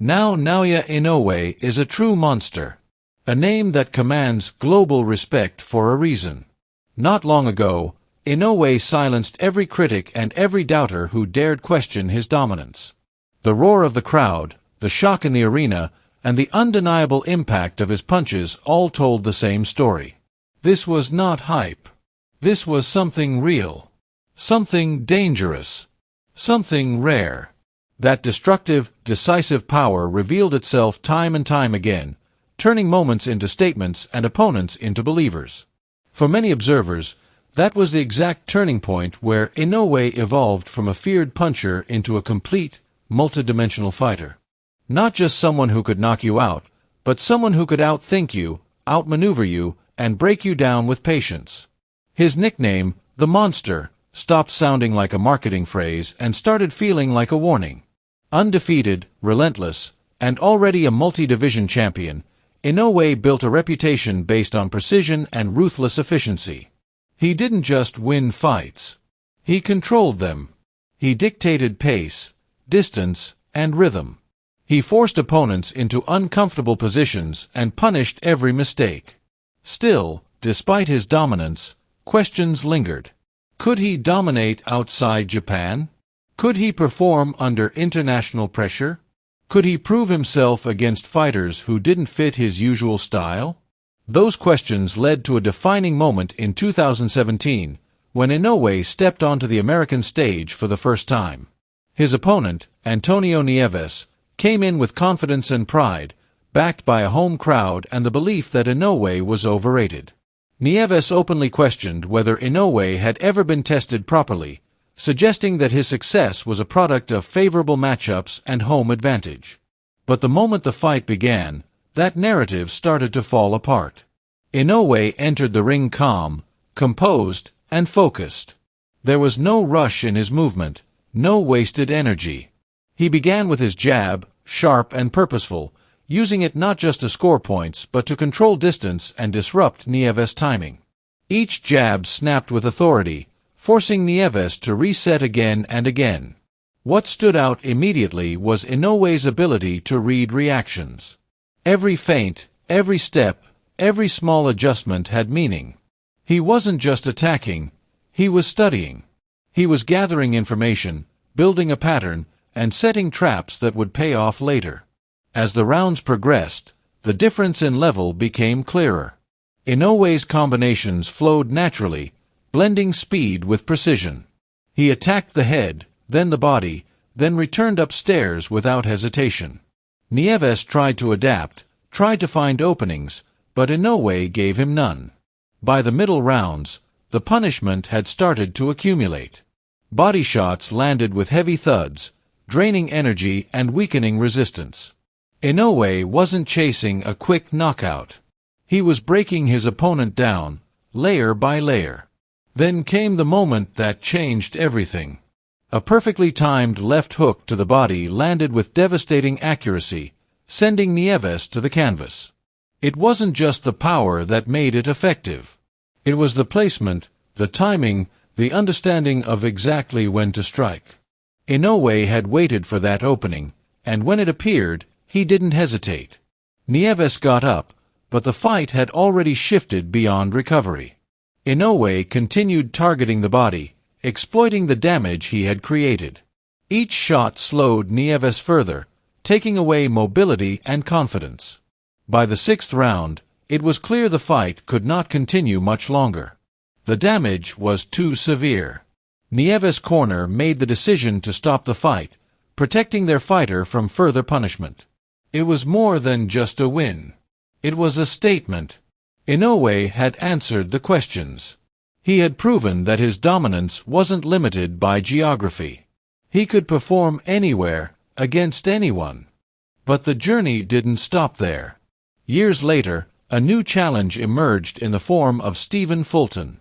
Now Naoya Inoue is a true monster. A name that commands global respect for a reason. Not long ago, Inoue silenced every critic and every doubter who dared question his dominance. The roar of the crowd, the shock in the arena, and the undeniable impact of his punches all told the same story. This was not hype. This was something real. Something dangerous. Something rare. That destructive, decisive power revealed itself time and time again, turning moments into statements and opponents into believers. For many observers, that was the exact turning point where Inoue evolved from a feared puncher into a complete, multidimensional fighter. Not just someone who could knock you out, but someone who could outthink you, outmaneuver you, and break you down with patience. His nickname, the Monster, stopped sounding like a marketing phrase and started feeling like a warning. Undefeated, relentless, and already a multi-division champion, Inoue built a reputation based on precision and ruthless efficiency. He didn't just win fights. He controlled them. He dictated pace, distance, and rhythm. He forced opponents into uncomfortable positions and punished every mistake. Still, despite his dominance, questions lingered. Could he dominate outside Japan? Could he perform under international pressure? Could he prove himself against fighters who didn't fit his usual style? Those questions led to a defining moment in 2017, when Inoue stepped onto the American stage for the first time. His opponent, Antonio Nieves, came in with confidence and pride, backed by a home crowd and the belief that Inoue was overrated. Nieves openly questioned whether Inoue had ever been tested properly, suggesting that his success was a product of favorable matchups and home advantage. But the moment the fight began, that narrative started to fall apart. Inoue entered the ring calm, composed, and focused. There was no rush in his movement, no wasted energy. He began with his jab, sharp and purposeful, using it not just to score points but to control distance and disrupt Nieves' timing. Each jab snapped with authority, forcing Nieves to reset again and again. What stood out immediately was Inoue's ability to read reactions. Every feint, every step, every small adjustment had meaning. He wasn't just attacking, he was studying. He was gathering information, building a pattern, and setting traps that would pay off later. As the rounds progressed, the difference in level became clearer. Inoue's combinations flowed naturally, blending speed with precision. He attacked the head, then the body, then returned upstairs without hesitation. Nieves tried to adapt, tried to find openings, but Inoue gave him none. By the middle rounds, the punishment had started to accumulate. Body shots landed with heavy thuds, draining energy and weakening resistance. Inoue wasn't chasing a quick knockout. He was breaking his opponent down, layer by layer. Then came the moment that changed everything. A perfectly timed left hook to the body landed with devastating accuracy, sending Nieves to the canvas. It wasn't just the power that made it effective. It was the placement, the timing, the understanding of exactly when to strike. Inoue had waited for that opening, and when it appeared, he didn't hesitate. Nieves got up, but the fight had already shifted beyond recovery. Inoue continued targeting the body, exploiting the damage he had created. Each shot slowed Nieves further, taking away mobility and confidence. By the sixth round, it was clear the fight could not continue much longer. The damage was too severe. Nieves' corner made the decision to stop the fight, protecting their fighter from further punishment. It was more than just a win. It was a statement. Inoue had answered the questions. He had proven that his dominance wasn't limited by geography. He could perform anywhere, against anyone. But the journey didn't stop there. Years later, a new challenge emerged in the form of Stephen Fulton.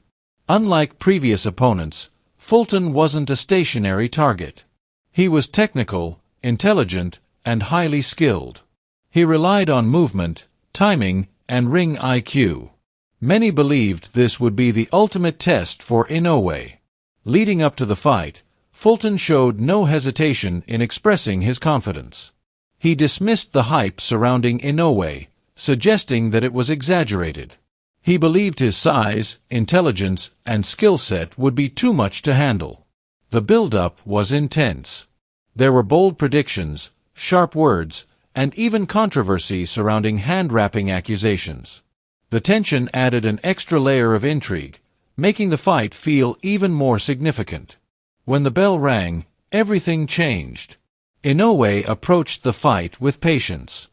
Unlike previous opponents, Fulton wasn't a stationary target. He was technical, intelligent, and highly skilled. He relied on movement, timing, and ring IQ. Many believed this would be the ultimate test for Inoue. Leading up to the fight, Fulton showed no hesitation in expressing his confidence. He dismissed the hype surrounding Inoue, suggesting that it was exaggerated. He believed his size, intelligence, and skill set would be too much to handle. The build-up was intense. There were bold predictions, sharp words, and even controversy surrounding hand-wrapping accusations. The tension added an extra layer of intrigue, making the fight feel even more significant. When the bell rang, everything changed. Inoue approached the fight with patience.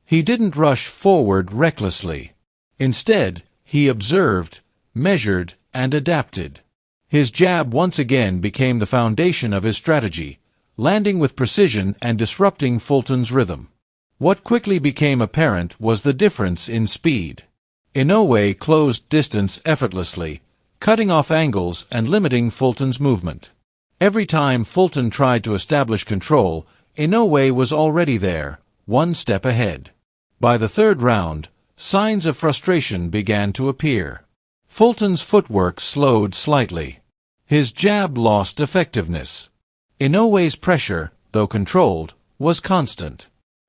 He didn't rush forward recklessly. Instead, he observed, measured, and adapted. His jab once again became the foundation of his strategy, landing with precision and disrupting Fulton's rhythm. What quickly became apparent was the difference in speed. Inoue closed distance effortlessly, cutting off angles and limiting Fulton's movement. Every time Fulton tried to establish control, Inoue was already there, one step ahead. By the third round, signs of frustration began to appear. Fulton's footwork slowed slightly. His jab lost effectiveness. Inoue's pressure, though controlled, was constant.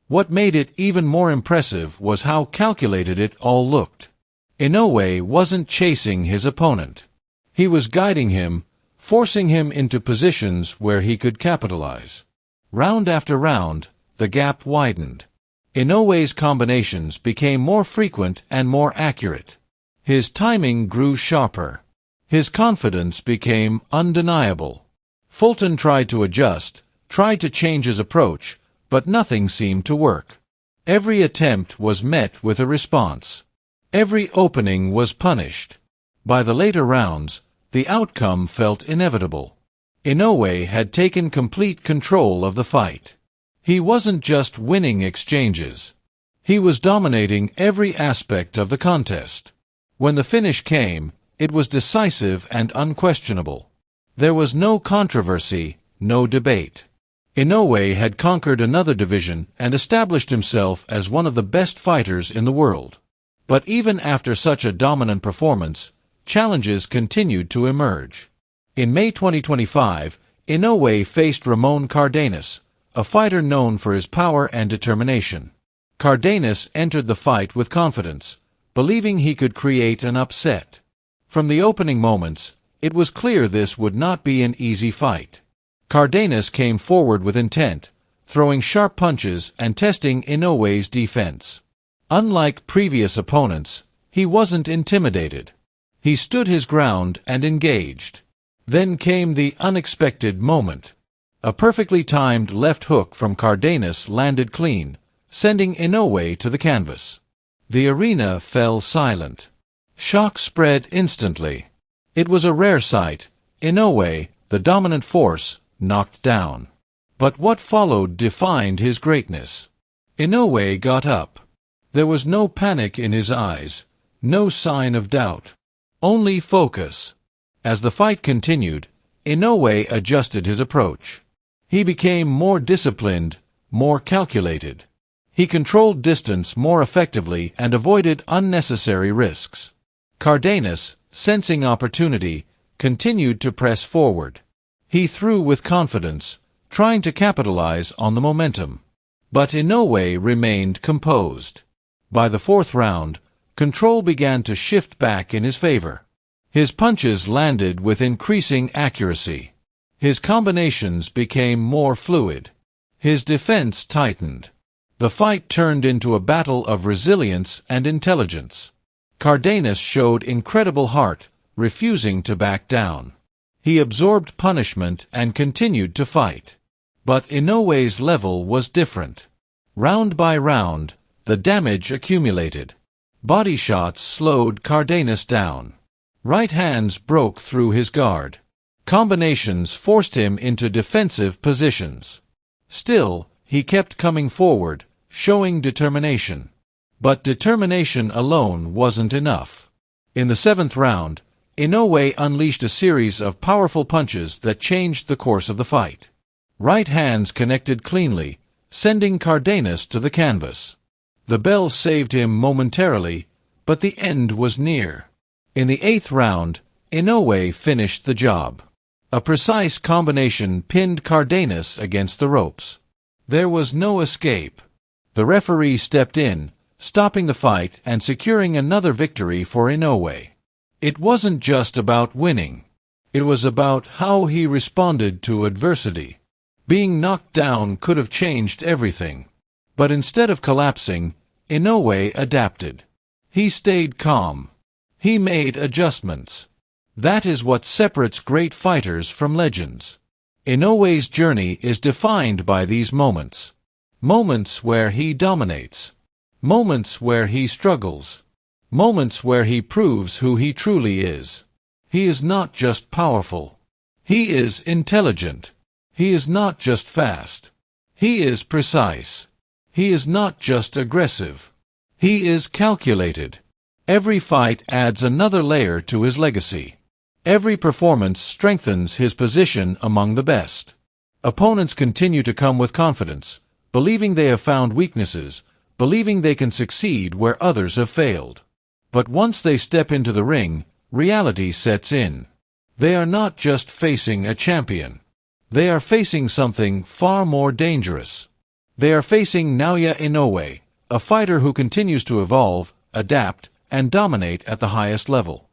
What made it even more impressive was how calculated it all looked. Inoue wasn't chasing his opponent. He was guiding him, forcing him into positions where he could capitalize. Round after round, the gap widened. Inoue's combinations became more frequent and more accurate. His timing grew sharper. His confidence became undeniable. Fulton tried to adjust, tried to change his approach, but nothing seemed to work. Every attempt was met with a response. Every opening was punished. By the later rounds, the outcome felt inevitable. Inoue had taken complete control of the fight. He wasn't just winning exchanges. He was dominating every aspect of the contest. When the finish came, it was decisive and unquestionable. There was no controversy, no debate. Inoue had conquered another division and established himself as one of the best fighters in the world. But even after such a dominant performance, challenges continued to emerge. In May 2025, Inoue faced Ramon Cardenas, a fighter known for his power and determination. Cardenas entered the fight with confidence, believing he could create an upset. From the opening moments, it was clear this would not be an easy fight. Cardenas came forward with intent, throwing sharp punches and testing Inoue's defense. Unlike previous opponents, he wasn't intimidated. He stood his ground and engaged. Then came the unexpected moment. A perfectly timed left hook from Cardenas landed clean, sending Inoue to the canvas. The arena fell silent. Shock spread instantly. It was a rare sight. Inoue, the dominant force, knocked down. But what followed defined his greatness. Inoue got up. There was no panic in his eyes, no sign of doubt. Only focus. As the fight continued, Inoue adjusted his approach. He became more disciplined, more calculated. He controlled distance more effectively and avoided unnecessary risks. Cardenas, sensing opportunity, continued to press forward. He threw with confidence, trying to capitalize on the momentum. But Inoue remained composed. By the fourth round, control began to shift back in his favor. His punches landed with increasing accuracy. His combinations became more fluid. His defense tightened. The fight turned into a battle of resilience and intelligence. Cardenas showed incredible heart, refusing to back down. He absorbed punishment and continued to fight. But Inoue's level was different. Round by round, the damage accumulated. Body shots slowed Cardenas down. Right hands broke through his guard. Combinations forced him into defensive positions. Still, he kept coming forward, showing determination. But determination alone wasn't enough. In the seventh round, Inoue unleashed a series of powerful punches that changed the course of the fight. Right hands connected cleanly, sending Cardenas to the canvas. The bell saved him momentarily, but the end was near. In the eighth round, Inoue finished the job. A precise combination pinned Cardenas against the ropes. There was no escape. The referee stepped in, stopping the fight and securing another victory for Inoue. It wasn't just about winning. It was about how he responded to adversity. Being knocked down could have changed everything. But instead of collapsing, Inoue adapted. He stayed calm. He made adjustments. That is what separates great fighters from legends. Inoue's journey is defined by these moments. Moments where he dominates. Moments where he struggles. Moments where he proves who he truly is. He is not just powerful. He is intelligent. He is not just fast. He is precise. He is not just aggressive. He is calculated. Every fight adds another layer to his legacy. Every performance strengthens his position among the best. Opponents continue to come with confidence, believing they have found weaknesses, believing they can succeed where others have failed. But once they step into the ring, reality sets in. They are not just facing a champion. They are facing something far more dangerous. They are facing Naoya Inoue, a fighter who continues to evolve, adapt, and dominate at the highest level.